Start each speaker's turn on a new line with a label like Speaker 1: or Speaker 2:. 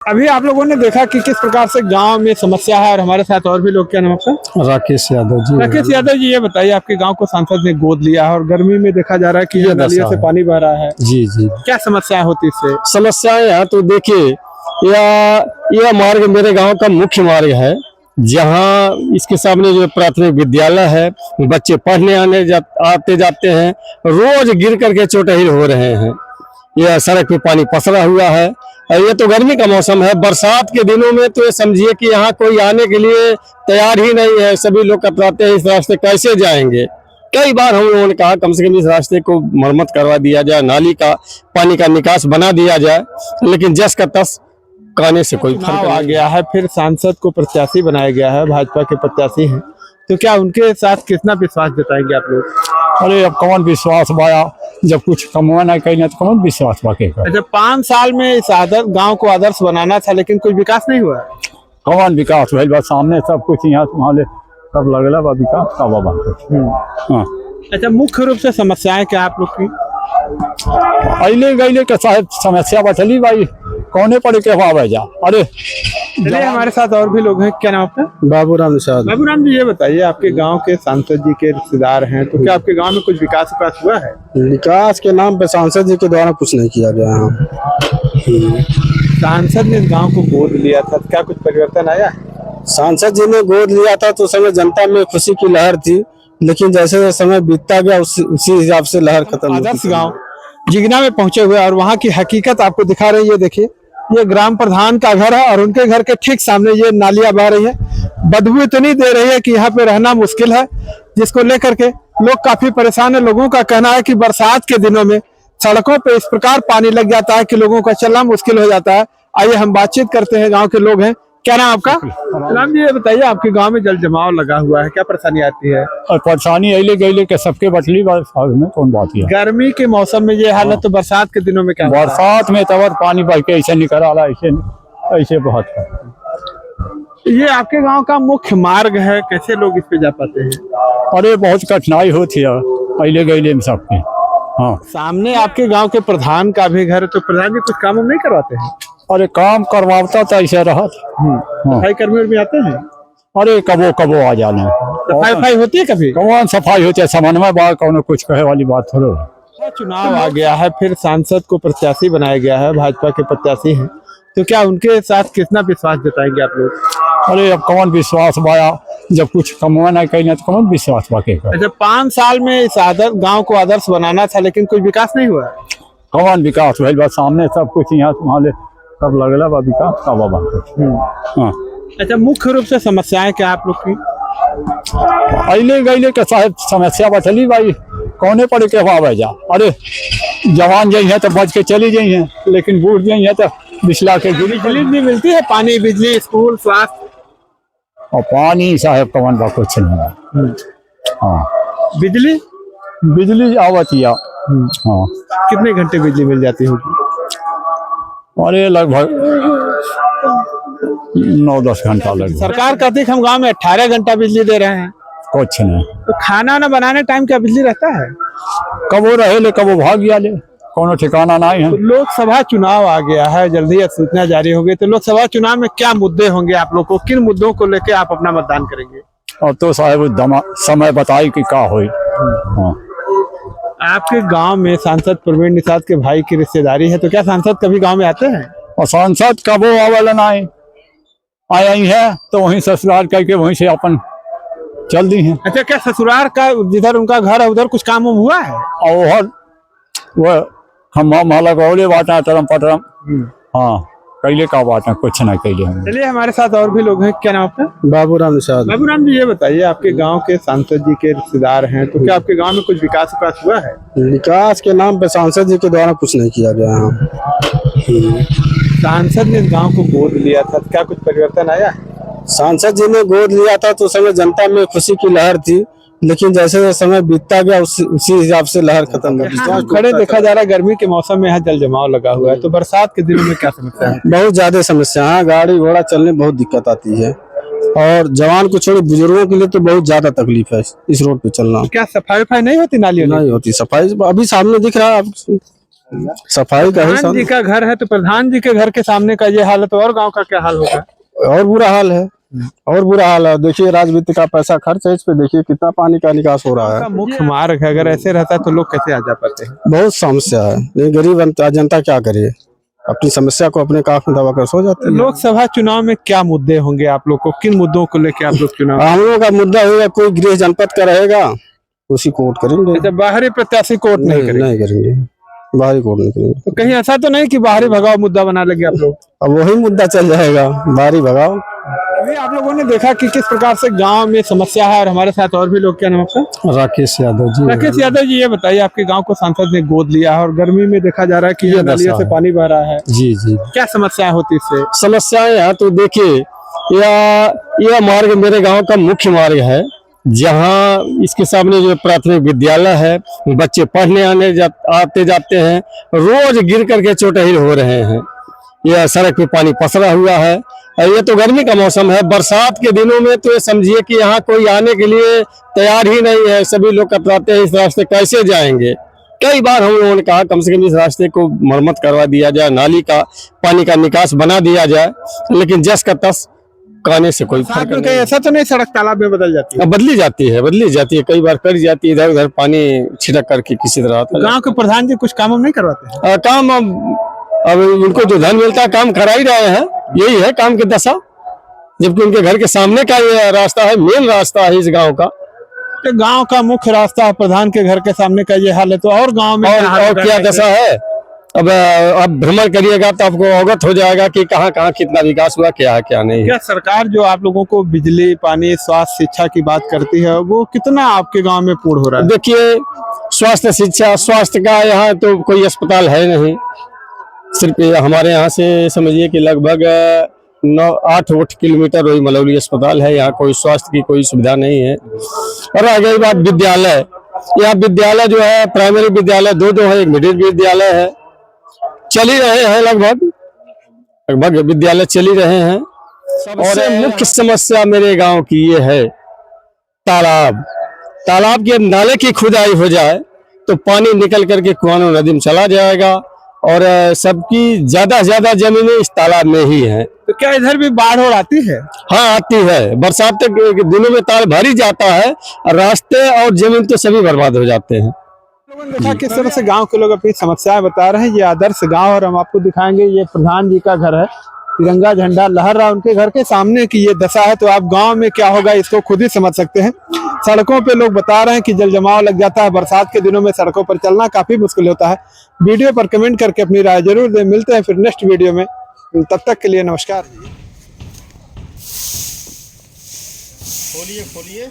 Speaker 1: अभी आप लोगों ने देखा कि किस प्रकार से गांव में समस्या है और हमारे साथ और भी लोग। क्या नाम आपका?
Speaker 2: राकेश यादव जी।
Speaker 1: राकेश यादव जी, ये बताइए, आपके गांव को सांसद ने गोद लिया है और गर्मी में देखा जा रहा है कि
Speaker 2: ये
Speaker 1: नालियों से
Speaker 2: दशा
Speaker 1: पानी बह रहा है।
Speaker 2: जी जी,
Speaker 1: क्या समस्या होती इससे?
Speaker 2: समस्याएं हैं तो देखिए, यह मार्ग मेरे गांव का मुख्य मार्ग है, जहां इसके सामने जो प्राथमिक विद्यालय है, बच्चे पढ़ने आते जाते हैं, रोज गिर करके चोटहिल हो रहे हैं। यह सड़क पे पानी पसरा हुआ है और ये तो गर्मी का मौसम है। बरसात के दिनों में तो ये समझिए कि यहाँ कोई आने के लिए तैयार ही नहीं है। सभी लोग कतराते हैं, इस रास्ते कैसे जाएंगे। कई बार हम लोगों ने कहा कम से कम इस रास्ते को मरम्मत करवा दिया जाए, नाली का पानी का निकास बना दिया जाए, लेकिन जस का तस कहने से कोई फर्क
Speaker 1: आ गया है। फिर सांसद को प्रत्याशी बनाया गया है, भाजपा के प्रत्याशी हैं, तो क्या उनके साथ कितना विश्वास जताएंगे आप लोग?
Speaker 2: अरे अब कौन विश्वास बाया, जब कुछ कमवा नहीं कहीं तो कौन विश्वास बाकेगा।
Speaker 1: अच्छा, 5 साल में इस गांव को आदर्श बनाना था, लेकिन कोई विकास नहीं हुआ।
Speaker 2: कौन विकास भाई, बस सामने सब कुछ यहाँ तुम्हारे सब लगला बा विकास का बाबा। हाँ,
Speaker 1: अच्छा, मुख्य रूप से समस्याएं क्या आप लोग की?
Speaker 2: अले गईले के साहब समस्या बचली भाई, कौने पड़े के हवा जा। अरे
Speaker 1: चलिए, हमारे साथ और भी लोग हैं। क्या नाम आपका?
Speaker 2: बाबूराम निषाद।
Speaker 1: बाबूराम जी, ये बताइए, आपके गांव के सांसद जी के रिश्तेदार हैं, तो क्या आपके गांव में कुछ विकास हुआ है?
Speaker 2: विकास के नाम पे सांसद जी के द्वारा कुछ नहीं किया गया है।
Speaker 1: सांसद ने गांव को गोद लिया था, क्या कुछ परिवर्तन आया?
Speaker 2: सांसद जी ने गोद लिया था तो समय जनता में खुशी की लहर थी, लेकिन जैसे जैसे समय बीतता गया उसी हिसाब से लहर खत्म।
Speaker 1: आदर्श गांव जिगना में पहुंचे हुए और वहां की हकीकत आपको दिखा रहे हैं। ये देखिए, ये ग्राम प्रधान का घर है और उनके घर के ठीक सामने ये नालियां बह रही है। बदबू इतनी दे रही है कि यहाँ पे रहना मुश्किल है, जिसको लेकर के लोग काफी परेशान है। लोगों का कहना है कि बरसात के दिनों में सड़कों पे इस प्रकार पानी लग जाता है कि लोगों का चलना मुश्किल हो जाता है। आइए हम बातचीत करते हैं, गाँव के लोग हैं। क्या नाम आपका? राम जी, ये बताइए, आपके गांव में जल जमाव लगा हुआ है, क्या परेशानी आती है?
Speaker 2: और परेशानी अले गईले के सबके बटली में कौन बात है।
Speaker 1: गर्मी के मौसम में ये हालत, तो बरसात के दिनों में क्या होता है?
Speaker 2: बरसात में तवर पानी बह के ऐसे निकल आ रहा है, ऐसे बहुत।
Speaker 1: ये आपके गांव का मुख्य मार्ग है, कैसे लोग इस पे जा पाते हैं?
Speaker 2: अरे बहुत कठिनाई होती है अले गईले में सबके। हाँ,
Speaker 1: सामने आपके गांव के प्रधान का भी घर है, तो प्रधान जी कुछ काम नहीं करवाते हैं?
Speaker 2: अरे काम करवाता तो ऐसे रहा।
Speaker 1: सफाई कर्मी भी आते हैं?
Speaker 2: अरे कबो कबो आ जाने।
Speaker 1: सफाई होती है कभी?
Speaker 2: कौन सफाई होती है, समन्वय बात कौन कुछ कहे वाली बात थोड़ा।
Speaker 1: चुनाव आ गया है, फिर सांसद को प्रत्याशी बनाया गया है, भाजपा के प्रत्याशी हैं, तो क्या उनके साथ कितना विश्वास जताएंगे आप लोग?
Speaker 2: अरे अब कौन विश्वास बाया, जब कुछ कमवा नहीं कहीं तो कौन विश्वास बाकेगा।
Speaker 1: अच्छा, 5 साल में इस गांव को आदर्श बनाना था, लेकिन कोई विकास नहीं हुआ।
Speaker 2: कौन विकास भाई, बस सामने सब कुछ यहाँ तुम्हारे सब लगला बा विकास का बाबा। हाँ,
Speaker 1: अच्छा, मुख्य रूप से समस्याएं क्या आप लोग की?
Speaker 2: अले गईले के साहब समस्या बचली भाई, कौने पड़े के हवा जा। अरे जवान जाइ है तो बच के चली जाइ है, लेकिन बूढ़ जाइ है तो बिछला के गिरी।
Speaker 1: बिजली भी मिलती है? पानी, बिजली, स्कूल, स्वास्थ्य
Speaker 2: और पानी साहब कौन बा कुछ नहीं। हाँ,
Speaker 1: बिजली
Speaker 2: बिजली आवती है। हाँ,
Speaker 1: कितने घंटे बिजली मिल जाती होगी?
Speaker 2: अरे लगभग 9-10 घंटा लग।
Speaker 1: सरकार कहती है कि हम गांव में 18 घंटा बिजली दे रहे हैं,
Speaker 2: कुछ नहीं।
Speaker 1: तो खाना ना बनाने टाइम क्या बिजली रहता है?
Speaker 2: कबो रहे ले कबो भाग गया ले, कोनो ठिकाना नहीं है।
Speaker 1: तो लोकसभा चुनाव आ गया है, जल्दी सूचना जारी होगी, तो लोकसभा चुनाव में क्या मुद्दे होंगे आप लोग को? किन मुद्दों को लेकर आप अपना मतदान करेंगे?
Speaker 2: और तो साहब समय बताई कि क्या हो। हाँ,
Speaker 1: आपके गांव में सांसद प्रवीण निषाद के भाई की रिश्तेदारी है, तो क्या सांसद कभी गांव में आते हैं?
Speaker 2: और सांसद कबो आवल नहीं आया ही है, तो वहीं ससुराल करके वहीं से अपन चल दी है।
Speaker 1: अच्छा, क्या ससुराल का जिधर उनका घर है उधर कुछ काम हुआ है?
Speaker 2: और वो हम लगौले बाटा तरम पटरम। हाँ, कैले का बात है, कुछ ना कैले हम।
Speaker 1: चलिए, हमारे साथ और भी लोग हैं। क्या नाम आपका?
Speaker 2: बाबूराम निषाद।
Speaker 1: बाबूराम जी, ये बताइए, आपके गांव के सांसद जी के रिश्तेदार हैं, तो क्या आपके गांव में कुछ विकास हुआ है?
Speaker 2: विकास के नाम पे सांसद जी के द्वारा कुछ नहीं किया गया है।
Speaker 1: सांसद ने गांव को गोद लिया था, क्या कुछ परिवर्तन आया?
Speaker 2: सांसद जी ने गोद लिया था तो समय जनता में खुशी की लहर थी, लेकिन जैसे जैसे समय बीतता गया उसी हिसाब से लहर खत्म हो।
Speaker 1: खड़े देखा जा रहा है, गर्मी के मौसम में यहाँ जल जमाव लगा हुआ है, तो बरसात के दिनों में क्या समस्या है?
Speaker 2: बहुत ज्यादा समस्या है, गाड़ी घोड़ा चलने बहुत दिक्कत आती है, और जवान को छोड़े बुजुर्गों के लिए तो बहुत ज्यादा तकलीफ है इस रोड पे चलना।
Speaker 1: क्या सफाई नहीं होती? नालियों
Speaker 2: नहीं होती सफाई, अभी सामने दिख रहा है
Speaker 3: सफाई का ही
Speaker 1: प्रधान जी का घर है तो प्रधान जी के घर के सामने का ये हालत, और गांव का क्या हाल होगा?
Speaker 3: और बुरा हाल है, और बुरा हाल है। देखिए राजनीति का पैसा खर्च है इस पे, देखिए कितना पानी का निकास हो रहा है।
Speaker 1: मुख्य मार्ग है, अगर ऐसे रहता तो लोग कैसे आ जा पाते हैं?
Speaker 3: बहुत समस्या है, नहीं गरीब जनता क्या करे, अपनी समस्या को अपने काख में दबाकर सो जाती है।
Speaker 1: लोकसभा चुनाव में क्या मुद्दे होंगे आप लोग को, किन मुद्दों को लेकर आप लोग चुनाव?
Speaker 3: हम लोगों का मुद्दा होगा, कोई गृह जनपद का रहेगा उसी को वोट करेंगे।
Speaker 1: अच्छा, बाहरी प्रत्याशी को वोट नहीं करेंगे?
Speaker 3: नहीं करेंगे, बाहरी वोट नहीं करेंगे।
Speaker 1: तो कहीं ऐसा तो नहीं कि बाहरी भगाओ मुद्दा बना लगे आप लोग?
Speaker 3: अब वही मुद्दा चल जाएगा, बाहरी भगाओ।
Speaker 1: अभी आप लोगों ने देखा कि किस प्रकार से गांव में समस्या है, और हमारे साथ और भी लोग, क्या नाम आपका?
Speaker 3: राकेश यादव जी।
Speaker 1: राकेश यादव जी, ये बताइए, आपके गांव को सांसद ने गोद लिया है और गर्मी में देखा जा रहा है कि ये नालियों से पानी बह रहा है।
Speaker 3: जी जी,
Speaker 1: क्या समस्याएं होती इससे?
Speaker 2: समस्याएं हैं तो देखिए, यह मार्ग मेरे गांव का मुख्य मार्ग है, जहां इसके सामने जो प्राथमिक विद्यालय है, बच्चे पढ़ने आते जाते हैं, रोज गिर करके चोटहिल हो रहे हैं। यह सड़क पे पानी पसरा हुआ है। ये तो गर्मी का मौसम है, बरसात के दिनों में तो ये समझिए कि यहाँ कोई आने के लिए तैयार ही नहीं है। सभी लोग कतराते हैं, इस रास्ते कैसे जाएंगे। कई बार हम लोगों ने कहा कम से कम इस रास्ते को मरम्मत करवा दिया जाए, नाली का पानी का निकास बना दिया जाए, लेकिन जस का तस कहने से कोई फर्क नहीं।
Speaker 1: ऐसा तो नहीं सड़क तालाब में बदल जाती है?
Speaker 2: बदली जाती है, कई बार कर जाती है, इधर उधर पानी छिड़क करके किसी तरह।
Speaker 1: गांव के प्रधान जी कुछ काम नहीं करवाते हैं?
Speaker 2: काम अब उनको जो धन मिलता है काम करा ही रहे हैं, यही है काम की दशा। जबकि उनके घर के सामने का ये रास्ता है, मेन रास्ता है इस गांव का।
Speaker 1: तो गांव का मुख्य रास्ता है, प्रधान के घर के सामने का ये हाल है, तो और गांव में
Speaker 2: और क्या दशा है? अब भ्रमण करिएगा तो आपको अवगत हो जाएगा कि कहाँ कहाँ कितना विकास हुआ, क्या है क्या नहीं।
Speaker 1: क्या सरकार जो आप लोगों को बिजली, पानी, स्वास्थ्य, शिक्षा की बात करती है, वो कितना आपके गांव में पूर्ण हो रहा है?
Speaker 2: देखिए, स्वास्थ्य शिक्षा, स्वास्थ्य का यहाँ तो कोई अस्पताल है नहीं। सिर्फ हमारे यहाँ से समझिए कि लगभग 8 किलोमीटर वही मलौली अस्पताल है, यहाँ कोई स्वास्थ्य की कोई सुविधा नहीं है। और आ गई बात विद्यालय, यहाँ विद्यालय जो है प्राइमरी विद्यालय दो है, एक मिडिल विद्यालय है, चल ही रहे हैं, लगभग विद्यालय चल ही रहे हैं। और मुख्य समस्या मेरे गांव की ये है, तालाब के नाले की खुदाई हो जाए तो पानी निकल करके कुआनो नदी में चला जाएगा, और सबकी ज्यादा से ज्यादा जमीनें इस तालाब में ही हैं।
Speaker 1: तो क्या इधर भी बाढ़ और आती है?
Speaker 2: हाँ आती है, बरसात के दिनों में ताल भरी जाता है, रास्ते और जमीन तो सभी बर्बाद हो जाते हैं।
Speaker 1: लोगों ने देखा किस तरह से गांव के लोग अपनी समस्याएं बता रहे हैं। ये आदर्श गांव, और हम आपको दिखाएंगे, ये प्रधान जी का घर है, तिरंगा झंडा लहर रहा उनके घर के सामने की ये दशा है। तो आप गांव में क्या होगा इसको खुद ही समझ सकते हैं। सड़कों पे लोग बता रहे हैं कि जल जमाव लग जाता है, बरसात के दिनों में सड़कों पर चलना काफी मुश्किल होता है। वीडियो पर कमेंट करके अपनी राय जरूर दें। मिलते हैं फिर नेक्स्ट वीडियो में, तब तक के लिए नमस्कार।
Speaker 3: खोलिए